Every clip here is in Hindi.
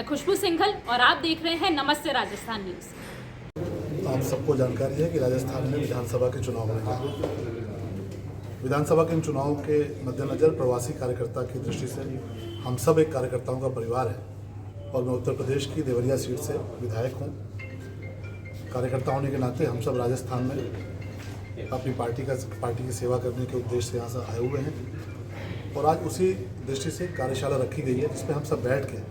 खुशबू सिंघल और आप देख रहे हैं नमस्ते राजस्थान न्यूज़। आप सबको जानकारी है कि राजस्थान में विधानसभा के चुनाव होने जा रहे हैं। विधानसभा के इन चुनाव के मद्देनज़र प्रवासी कार्यकर्ता की दृष्टि से हम सब एक कार्यकर्ताओं का परिवार है और मैं उत्तर प्रदेश की देवरिया सीट से विधायक हूँ। कार्यकर्ता होने के नाते हम सब राजस्थान में अपनी पार्टी की सेवा करने के उद्देश्य से यहाँ से आए हुए हैं और आज उसी दृष्टि से कार्यशाला रखी गई है जिसमें हम सब बैठ के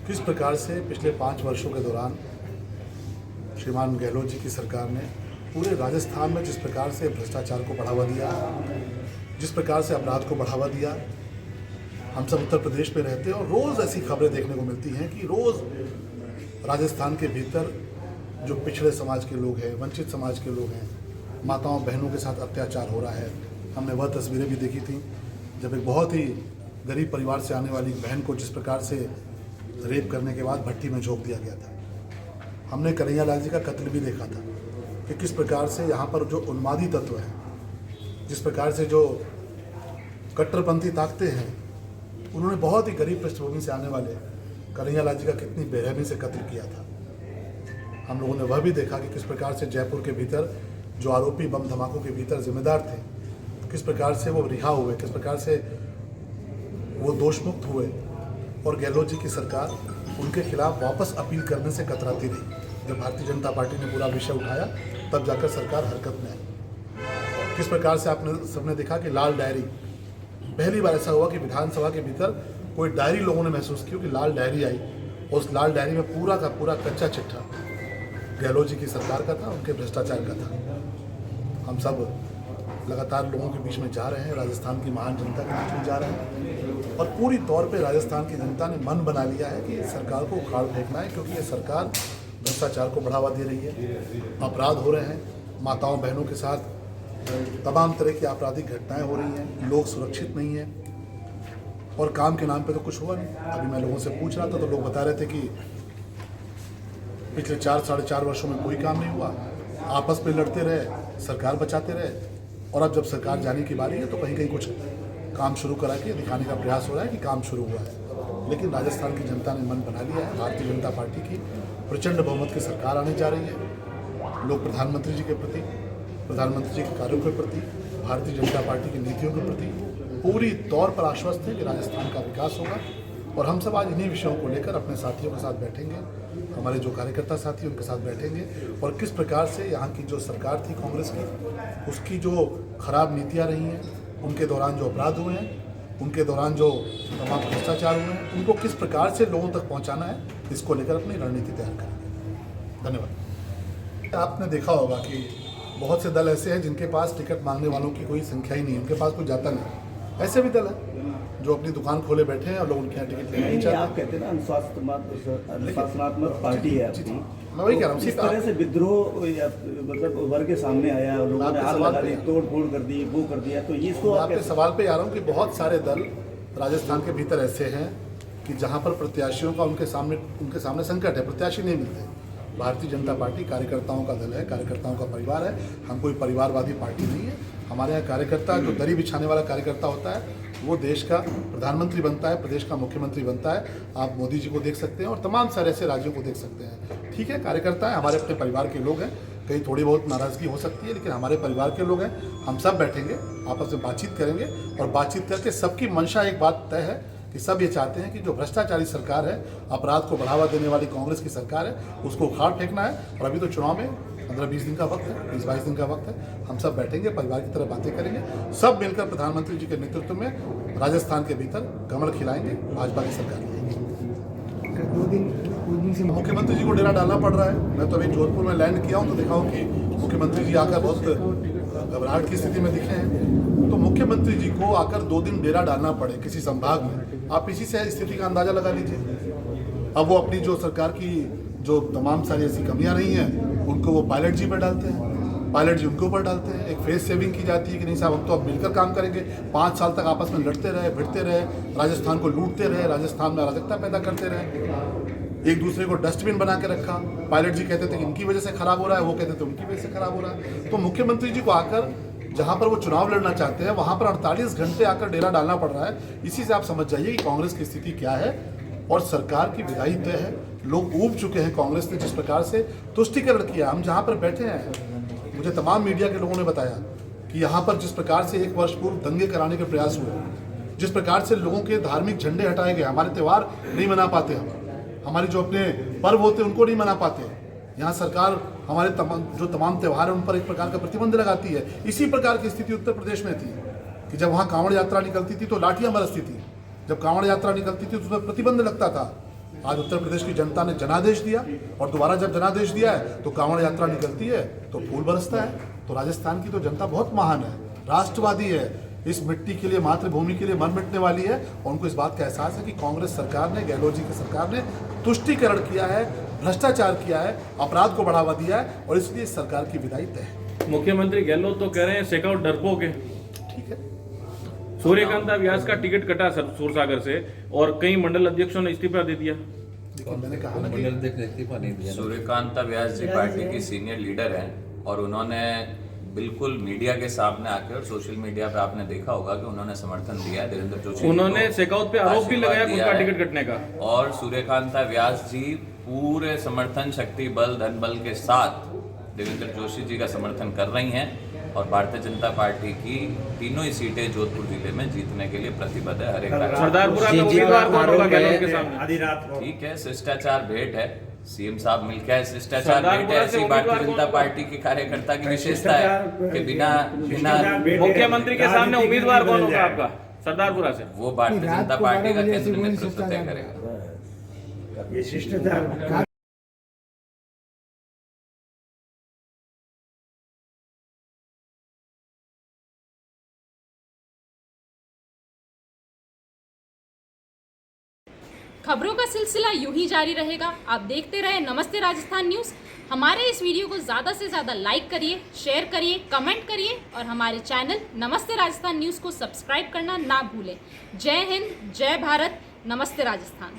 किस प्रकार से पिछले 5 वर्षों के दौरान श्रीमान गहलोत जी की सरकार ने पूरे राजस्थान में जिस प्रकार से भ्रष्टाचार को बढ़ावा दिया, जिस प्रकार से अपराध को बढ़ावा दिया। हम सब उत्तर प्रदेश में रहते हैं और रोज़ ऐसी खबरें देखने को मिलती हैं कि रोज़ राजस्थान के भीतर जो पिछड़े समाज के लोग हैं, वंचित समाज के लोग हैं, माताओं बहनों के साथ अत्याचार हो रहा है। हमने वह तस्वीरें भी देखी थी जब एक बहुत ही गरीब परिवार से आने वाली बहन को जिस प्रकार से रेप करने के बाद भट्टी में झोंक दिया गया था। हमने कन्हैया लाल जी का कत्ल भी देखा था कि किस प्रकार से यहाँ पर जो उन्मादी तत्व हैं, जिस प्रकार से जो कट्टरपंथी ताकतें हैं, उन्होंने बहुत ही गरीब पृष्ठभूमि से आने वाले कन्हैया लाल जी का कितनी बेरहमी से कत्ल किया था। हम लोगों ने वह भी देखा कि किस प्रकार से जयपुर के भीतर जो आरोपी बम धमाकों के भीतर जिम्मेदार थे, किस प्रकार से वो रिहा हुए, किस प्रकार से वो दोषमुक्त हुए और गहलोत जी की सरकार उनके खिलाफ वापस अपील करने से कतराती रही। जब भारतीय जनता पार्टी ने पूरा विषय उठाया तब जाकर सरकार हरकत में आई। किस प्रकार से आपने सबने देखा कि लाल डायरी, पहली बार ऐसा हुआ कि विधानसभा के भीतर कोई डायरी लोगों ने महसूस की कि लाल डायरी आई और उस लाल डायरी में पूरा का पूरा कच्चा चिट्ठा गहलोत जी की सरकार का था, उनके भ्रष्टाचार का था। हम सब लगातार लोगों के बीच में जा रहे हैं, राजस्थान की महान जनता के बीच में जा रहे हैं और पूरी तौर पे राजस्थान की जनता ने मन बना लिया है कि सरकार को उखाड़ फेंकना है, क्योंकि ये सरकार भ्रष्टाचार को बढ़ावा दे रही है। अपराध हो रहे हैं, माताओं बहनों के साथ तमाम तरह की आपराधिक घटनाएं हो रही हैं, लोग सुरक्षित नहीं हैं और काम के नाम पे तो कुछ हुआ नहीं। अभी मैं लोगों से पूछ रहा था तो लोग बता रहे थे कि पिछले 4-4.5 वर्षों में कोई काम नहीं हुआ, आपस में लड़ते रहे, सरकार बचाते रहे और अब जब सरकार जाने की बारी है तो कहीं कहीं कुछ काम शुरू करा के दिखाने का प्रयास हो रहा है कि काम शुरू हुआ है। लेकिन राजस्थान की जनता ने मन बना लिया है, भारतीय जनता पार्टी की प्रचंड बहुमत की सरकार आने जा रही है। लोग प्रधानमंत्री जी के प्रति, प्रधानमंत्री जी के कार्यों के प्रति, भारतीय जनता पार्टी की नीतियों के प्रति पूरी तौर पर आश्वस्त है कि राजस्थान का विकास होगा और हम सब आज इन्हीं विषयों को लेकर अपने साथियों के साथ बैठेंगे, हमारे जो कार्यकर्ता साथी उनके साथ बैठेंगे और किस प्रकार से यहाँ की जो सरकार थी कांग्रेस की, उसकी जो खराब नीतियाँ रही हैं, उनके दौरान जो अपराध हुए हैं, उनके दौरान जो तमाम भ्रष्टाचार हुए हैं, उनको किस प्रकार से लोगों तक पहुँचाना है, इसको लेकर अपनी रणनीति तैयार करेंगे। धन्यवाद। आपने देखा होगा कि बहुत से दल ऐसे हैं जिनके पास टिकट मांगने वालों की कोई संख्या ही नहीं है, उनके पास कोई जाता नहीं। ऐसे भी दल है जो अपनी दुकान खोले बैठे हैं और लोग उनके यहाँ टिकट लेना नहीं चाहते। आप कहते हैं ना अनुशासनात्मक पार्टी है आपकी, मैं वही कह रहा हूँ। इस तरह से विद्रोह मतलब उभर के सामने आया, लोगों ने आग लगा दी, तोड़ फोड़ कर दी, वो कर दिया, तो ये इसको आपके सवाल पे आ रहा हूँ कि बहुत सारे दल राजस्थान के भीतर ऐसे हैं कि जहाँ पर प्रत्याशियों का उनके सामने संकट है, प्रत्याशी नहीं मिलते। भारतीय जनता पार्टी कार्यकर्ताओं का दल है, कार्यकर्ताओं का परिवार है। हम कोई परिवारवादी पार्टी नहीं है। हमारे यहाँ कार्यकर्ता जो दरी बिछाने वाला कार्यकर्ता होता है वो देश का प्रधानमंत्री बनता है, प्रदेश का मुख्यमंत्री बनता है। आप मोदी जी को देख सकते हैं और तमाम सारे ऐसे राज्यों को देख सकते हैं। ठीक है, कार्यकर्ता है, हमारे अपने परिवार के लोग हैं। कहीं थोड़ी बहुत नाराज़गी हो सकती है लेकिन हमारे परिवार के लोग हैं। हम सब बैठेंगे, आपस में बातचीत करेंगे और बातचीत करके सबकी मंशा एक बात तय है कि सब ये चाहते हैं कि जो भ्रष्टाचारी सरकार है, अपराध को बढ़ावा देने वाली कांग्रेस की सरकार है, उसको उखाड़ फेंकना है। और अभी तो चुनाव में 15-20 दिन का वक्त है, 20-22 दिन का वक्त है। हम सब बैठेंगे, परिवार की तरह बातें करेंगे, सब मिलकर प्रधानमंत्री जी के नेतृत्व में राजस्थान के भीतर कमल खिलाएंगे, भाजपा की सरकार लाएंगे। मुख्यमंत्री जी को डेरा डालना पड़ रहा है। मैं तो अभी जोधपुर में लैंड किया हूँ तो देखा हूँ कि मुख्यमंत्री जी आकर बहुत घबराहट की स्थिति में दिखे हैं। तो मुख्यमंत्री जी को आकर 2 दिन डेरा डालना पड़े किसी संभाग में, आप इसी से स्थिति का अंदाजा लगा लीजिए। अब वो अपनी जो सरकार की जो तमाम सारी ऐसी कमियां नहीं हैं उनको वो पायलट जी पर डालते हैं, पायलट जी उनके ऊपर डालते हैं। एक फेस सेविंग की जाती है कि नहीं साहब हम तो अब मिलकर काम करेंगे। 5 साल तक आपस में लड़ते रहे, भिड़ते रहे, राजस्थान को लूटते रहे, राजस्थान में अराजकता पैदा करते रहे, एक दूसरे को डस्टबिन बना के रखा। पायलट जी कहते थे कि इनकी वजह से खराब हो रहा है, वो कहते थे उनकी वजह से खराब हो रहा है। तो मुख्यमंत्री जी को आकर जहां पर वो चुनाव लड़ना चाहते हैं वहां पर 48 घंटे आकर डेरा डालना पड़ रहा है। इसी से आप समझ जाइए कि कांग्रेस की स्थिति क्या है। और सरकार की विदाई तय है। लोग ऊब चुके हैं कांग्रेस ने जिस प्रकार से तुष्टीकरण किया। हम जहाँ पर बैठे हैं, मुझे तमाम मीडिया के लोगों ने बताया कि यहाँ पर जिस प्रकार से 1 वर्ष पूर्व दंगे कराने के प्रयास हुए, जिस प्रकार से लोगों के धार्मिक झंडे हटाए गए, हमारे त्यौहार नहीं मना पाते, हम हमारी जो अपने पर्व होते हैं उनको नहीं मना पाते। यहाँ सरकार हमारे तमाम त्यौहार हैं उन पर एक प्रकार का प्रतिबंध लगाती है। इसी प्रकार की स्थिति उत्तर प्रदेश में थी कि जब वहाँ कांवड़ यात्रा निकलती थी तो लाठियाँ बरसती थी, जब कांवड़ यात्रा निकलती थी तो उसमें प्रतिबंध लगता था। आज उत्तर प्रदेश की जनता ने जनादेश दिया और दोबारा जब जनादेश दिया है तो कांवड़ यात्रा निकलती है तो फूल बरसता है। तो राजस्थान की तो जनता बहुत महान है, राष्ट्रवादी है, इस मिट्टी के लिए, मातृभूमि के लिए मर मिटने वाली है। और उनको इस बात का एहसास है कि कांग्रेस सरकार ने, गहलोत जी की सरकार ने तुष्टीकरण किया है, भ्रष्टाचार किया है, अपराध को बढ़ावा दिया है और इसलिए इस सरकार की विदाई तय है। मुख्यमंत्री गहलोत तो कह रहे हैं शेकआउट डरपोक है। ठीक है, सूर्यकांता व्यास का टिकट कटा सूरसागर से और कई मंडल अध्यक्षों ने इस्तीफा दे दिया। देखिए मैंने कहा ना कि सूर्यकांता व्यास जी पार्टी की सीनियर लीडर हैं और उन्होंने बिल्कुल मीडिया के सामने आके और सोशल मीडिया पे आपने देखा होगा कि उन्होंने समर्थन दिया है देवेंद्र जोशी। उन्होंने शेकआउट पे आरोप भी लगाया उनका टिकट कटने का। और सूर्यकांता व्यास जी पूरे समर्थन, शक्ति बल, धन बल के साथ देवेंद्र जोशी जी का समर्थन कर रही हैं और भारतीय जनता पार्टी की तीनों ही सीटें जोधपुर जिले में जीतने के लिए प्रतिबद्ध है। हर एक सरदारपुरा का उम्मीदवार कौन होगा गहलोत के सामने? आधी रात को ठीक है, शिष्टाचार भेंट है, सीएम साहब मिलकर है, शिष्टाचार भेंट है। ऐसी भारतीय जनता पार्टी के कार्यकर्ता की विशेषता है कि बिना मुख्यमंत्री के सामने उम्मीदवार कौन होगा आपका सरदारपुरा से? वो भारतीय जनता पार्टी का केंद्र नेतृत्व तय करेगा। ये शिष्टाचार खबरों का सिलसिला यूं ही जारी रहेगा। आप देखते रहे नमस्ते राजस्थान न्यूज़। हमारे इस वीडियो को ज़्यादा से ज़्यादा लाइक करिए, शेयर करिए, कमेंट करिए और हमारे चैनल नमस्ते राजस्थान न्यूज़ को सब्सक्राइब करना ना भूलें। जय हिंद, जय भारत, नमस्ते राजस्थान।